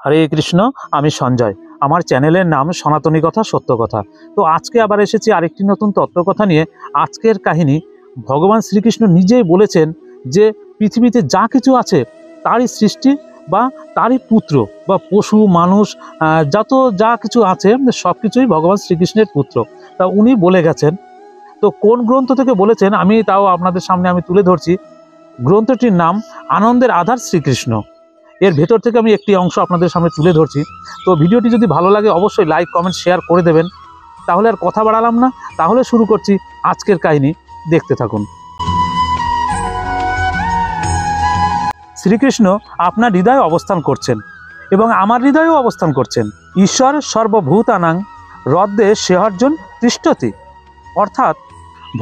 হরে কৃষ্ণ। আমি সঞ্জয়। আমার চ্যানেলের নাম সনাতনী কথা সত্য কথা। তো আজকে আবার এসেছি আরেকটি নতুন তত্ত্বকথা নিয়ে। আজকের কাহিনী, ভগবান শ্রীকৃষ্ণ নিজেই বলেছেন যে পৃথিবীতে যা কিছু আছে তারই সৃষ্টি বা তারই পুত্র, বা পশু মানুষ যা কিছু আছে সব কিছুই ভগবান শ্রীকৃষ্ণের পুত্র। তা উনি বলে গেছেন। তো কোন গ্রন্থ থেকে বলেছেন আমি তাও আপনাদের সামনে আমি তুলে ধরছি। গ্রন্থটির নাম আনন্দের আধার শ্রীকৃষ্ণ। এর ভেতর থেকে আমি একটি অংশ আপনাদের সামনে তুলে ধরছি। তো ভিডিওটি যদি ভালো লাগে অবশ্যই লাইক কমেন্ট শেয়ার করে দেবেন। তাহলে আর কথা বাড়ালাম না, তাহলে শুরু করছি আজকের কাহিনী। দেখতে থাকুন। শ্রীকৃষ্ণ আপনার হৃদয়ে অবস্থান করছেন এবং আমার হৃদয়েও অবস্থান করছেন। ঈশ্বর সর্বভূতানাং হ্রদে সেহর্জন তিষ্ঠতি, অর্থাৎ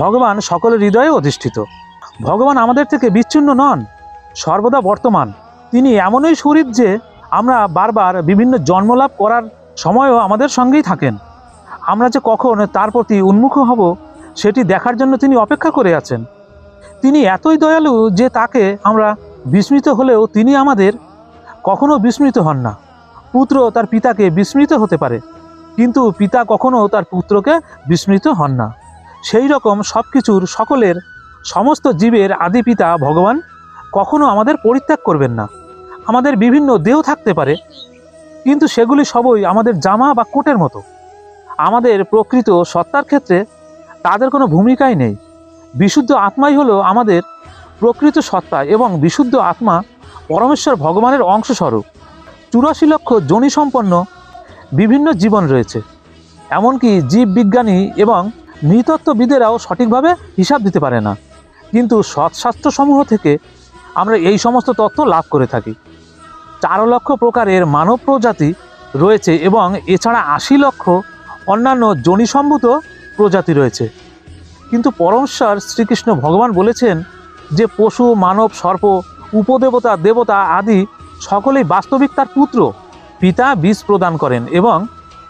ভগবান সকলের হৃদয়ে অধিষ্ঠিত। ভগবান আমাদের থেকে বিচ্ছিন্ন নন, সর্বদা বর্তমান। তিনি এমনই শরীর যে আমরা বারবার বিভিন্ন জন্মলাভ করার সময়ও আমাদের সঙ্গেই থাকেন। আমরা যে কখন তার প্রতি উন্মুখ হব সেটি দেখার জন্য তিনি অপেক্ষা করে আছেন। তিনি এতই দয়ালু যে তাকে আমরা বিস্মিত হলেও তিনি আমাদের কখনো বিস্মিত হন না। পুত্র তার পিতাকে বিস্মিত হতে পারে, কিন্তু পিতা কখনো তার পুত্রকে বিস্মিত হন না। সেই রকম সব কিছুর সকলের সমস্ত জীবের আদি পিতা ভগবান কখনো আমাদের পরিত্যাগ করবেন না। আমাদের বিভিন্ন দেহ থাকতে পারে, কিন্তু সেগুলি সবই আমাদের জামা বা কোটের মতো। আমাদের প্রকৃত সত্তার ক্ষেত্রে তাদের কোনো ভূমিকাই নেই। বিশুদ্ধ আত্মাই হলো আমাদের প্রকৃত সত্তা, এবং বিশুদ্ধ আত্মা পরমেশ্বর ভগবানের অংশস্বরূপ। 84 লক্ষ যোনি সম্পন্ন বিভিন্ন জীবন রয়েছে। এমনকি জীববিজ্ঞানী এবং নৃতত্ত্ববিদেরাও সঠিকভাবে হিসাব দিতে পারে না, কিন্তু সৎশাস্ত্রসমূহ থেকে আমরা এই সমস্ত তথ্য লাভ করে থাকি। 4 লক্ষ প্রকারের মানব প্রজাতি রয়েছে এবং এছাড়া 80 লক্ষ অন্যান্য যোনিসম্ভূত প্রজাতি রয়েছে। কিন্তু পরমেশ্বর শ্রীকৃষ্ণ ভগবান বলেছেন যে পশু, মানব, সর্প, উপদেবতা, দেবতা আদি সকলেই বাস্তবিক তার পুত্র। পিতা বীজ প্রদান করেন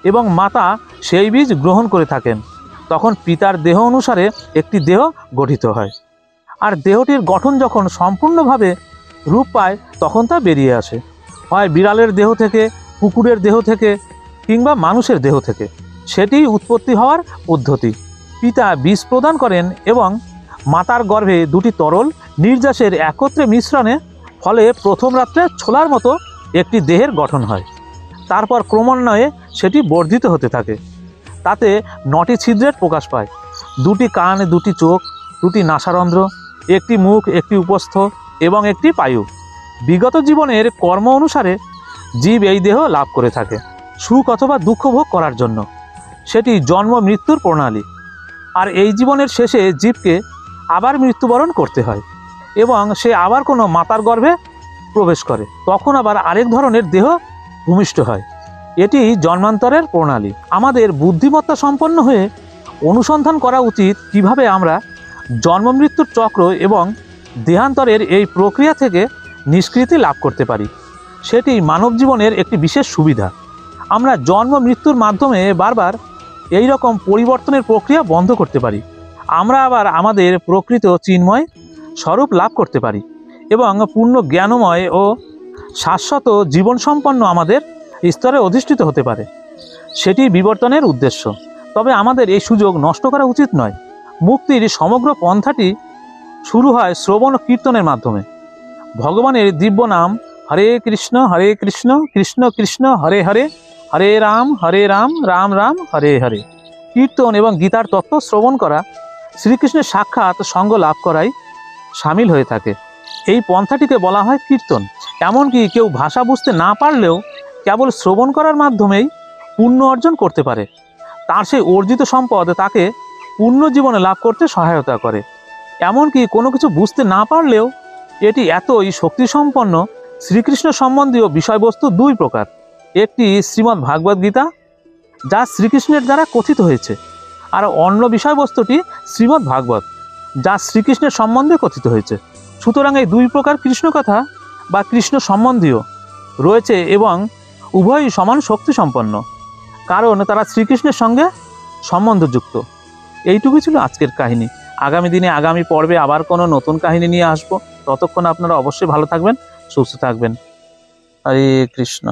এবং মাতা সেই বীজ গ্রহণ করে থাকেন। তখন পিতার দেহ অনুসারে একটি দেহ গঠিত হয়, আর দেহটির গঠন যখন সম্পূর্ণভাবে রূপ পায় তখন তা বেরিয়ে আসে, হয় বিড়ালের দেহ থেকে, কুকুরের দেহ থেকে, কিংবা মানুষের দেহ থেকে। সেটিই উৎপত্তি হওয়ার পদ্ধতি। পিতা বীজ প্রদান করেন এবং মাতার গর্ভে দুটি তরল নির্যাসের একত্রে মিশ্রণে ফলে প্রথম রাত্রে ছোলার মতো একটি দেহের গঠন হয়। তারপর ক্রমান্বয়ে সেটি বর্ধিত হতে থাকে। তাতে 9টি ছিদ্রের প্রকাশ পায়: 2টি কান, 2টি চোখ, 2টি নাসারন্ধ্র, একটি মুখ, একটি উপস্থ এবং একটি পায়ু। বিগত জীবনের কর্ম অনুসারে জীব এই দেহ লাভ করে থাকে সুখ অথবা দুঃখ ভোগ করার জন্য। সেটি জন্ম মৃত্যুর প্রণালী। আর এই জীবনের শেষে জীবকে আবার মৃত্যুবরণ করতে হয় এবং সে আবার কোনো মাতার গর্ভে প্রবেশ করে, তখন আবার আরেক ধরনের দেহ ভূমিষ্ঠ হয়। এটি জন্মান্তরের প্রণালী। আমাদের বুদ্ধিমত্তা সম্পন্ন হয়ে অনুসন্ধান করা উচিত কিভাবে আমরা জন্ম মৃত্যুর চক্র এবং দেহান্তরের এই প্রক্রিয়া থেকে নিষ্কৃতি লাভ করতে পারি। সেটি মানব জীবনের একটি বিশেষ সুবিধা। আমরা জন্ম মৃত্যুর মাধ্যমে বারবার এই রকম পরিবর্তনের প্রক্রিয়া বন্ধ করতে পারি। আমরা আবার আমাদের প্রকৃত চিন্ময় স্বরূপ লাভ করতে পারি এবং পূর্ণ জ্ঞানময় ও শাশ্বত জীবন সম্পন্ন আমাদের স্তরে অধিষ্ঠিত হতে পারে। সেটি বিবর্তনের উদ্দেশ্য। তবে আমাদের এই সুযোগ নষ্ট করা উচিত নয়। মুক্তির সমগ্র পন্থাটি শুরু হয় শ্রবণ ও কীর্তনের মাধ্যমে। ভগবানের দিব্য নাম হরে কৃষ্ণ কৃষ্ণ কৃষ্ণ হরে হরে, হরে রাম রাম রাম হরে হরে। কীর্তন এবং গীতার তত্ত্ব শ্রবণ করা শ্রীকৃষ্ণের সাক্ষাৎ সঙ্গ লাভ করাই সামিল হয়ে থাকে। এই পন্থাটিকে বলা হয় কীর্তন। এমনকি কেউ ভাষা বুঝতে না পারলেও কেবল শ্রবণ করার মাধ্যমেই পুণ্য অর্জন করতে পারে। তার সেই অর্জিত সম্পদ তাকে পূর্ণ জীবনে লাভ করতে সহায়তা করে। এমনকি কোনো কিছু বুঝতে না পারলেও এটি এতই শক্তিসম্পন্ন। শ্রীকৃষ্ণ সম্বন্ধীয় বিষয়বস্তু 2 প্রকার। একটি শ্রীমদ্ ভাগবত গীতা, যা শ্রীকৃষ্ণের দ্বারা কথিত হয়েছে, আর অন্য বিষয়বস্তুটি শ্রীমদ্ ভাগবত, যা শ্রীকৃষ্ণের সম্বন্ধে কথিত হয়েছে। সুতরাং এই 2 প্রকার কৃষ্ণ কথা বা কৃষ্ণ সম্বন্ধীয় রয়েছে এবং উভয়ই সমান শক্তি সম্পন্ন, কারণ তারা শ্রীকৃষ্ণের সঙ্গে সম্বন্ধযুক্ত। এইটুকুই ছিল আজকের কাহিনী। আগামী দিনে আগামী পর্বে আবার কোনো নতুন কাহিনী নিয়ে আসবো। ততক্ষণ আপনারা অবশ্যই ভালো থাকবেন, সুস্থ থাকবেন। হরে কৃষ্ণ।